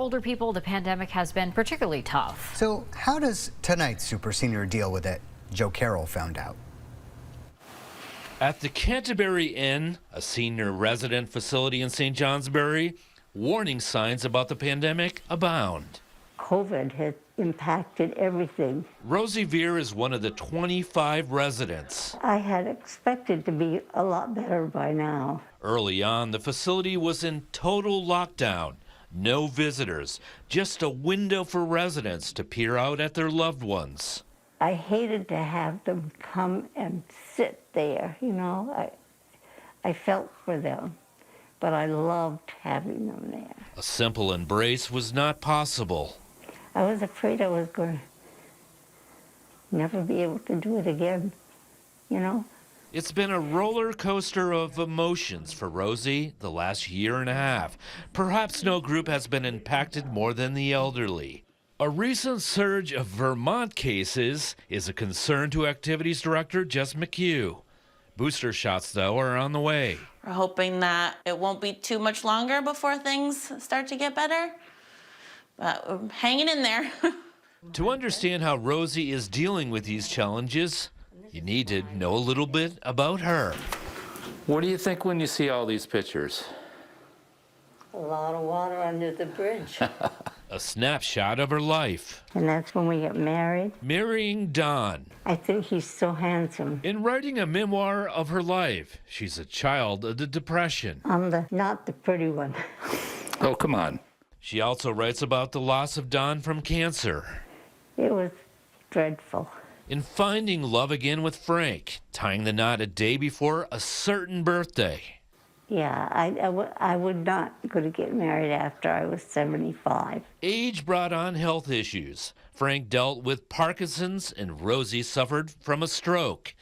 older people, the pandemic has been particularly tough. So how does tonight's super senior deal with it? Joe Carroll found out. At the Canterbury Inn, a senior resident facility in St. Johnsbury, warning signs about the pandemic abound. COVID has impacted everything. Rosie Vear is one of the 25 residents. I had expected to be a lot better by now. Early on, the facility was in total lockdown. No visitors, just a window for residents to peer out at their loved ones. I hated to have them come and sit there, you know. I felt for them, but I loved having them there. A simple embrace was not possible. I was afraid I was going to never be able to do it again, you know. It's been a roller coaster of emotions for Rosie the last year and a half. Perhaps no group has been impacted more than the elderly. A recent surge of Vermont cases is a concern to Activities Director Jess McHugh. Booster shots, though, are on the way. We're hoping that it won't be too much longer before things start to get better. But we're hanging in there. To understand how Rosie is dealing with these challenges, you need to know a little bit about her. What do you think when you see all these pictures? A lot of water under the bridge. A snapshot of her life. And that's when we get married. Marrying Don. I think he's so handsome. In writing a memoir of her life, she's a child of the Depression. I'm not the pretty one. Oh, come on. She also writes about the loss of Don from cancer. It was dreadful. In finding love again with Frank, tying the knot a day before a certain birthday. Yeah, I would not go to get married after I was 75. Age brought on health issues. Frank dealt with Parkinson's and Rosie suffered from a stroke.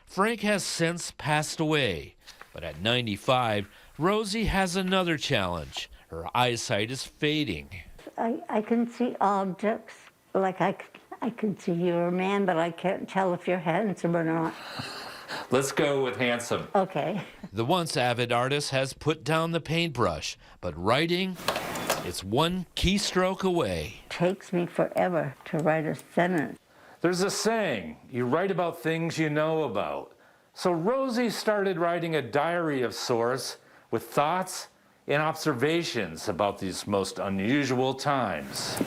Frank has since passed away, but at 95, Rosie has another challenge. Her eyesight is fading. I can see objects, like I can see you're a man, but I can't tell if you're handsome or not. Let's go with handsome. Okay. The once avid artist has put down the paintbrush, but writing, it's one keystroke away. It takes me forever to write a sentence. There's a saying, you write about things you know about. So Rosie started writing a diary of sorts with thoughts and observations about these most unusual times.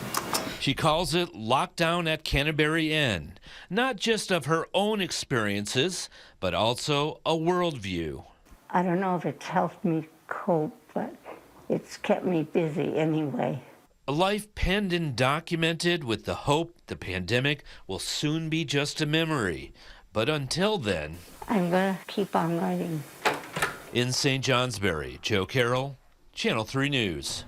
She calls it Lockdown at Canterbury Inn, not just of her own experiences, but also a worldview. I don't know if it's helped me cope, but it's kept me busy anyway. A life penned and documented with the hope the pandemic will soon be just a memory. But until then, I'm going to keep on writing. in St. Johnsbury, Joe Carroll, Channel 3 News.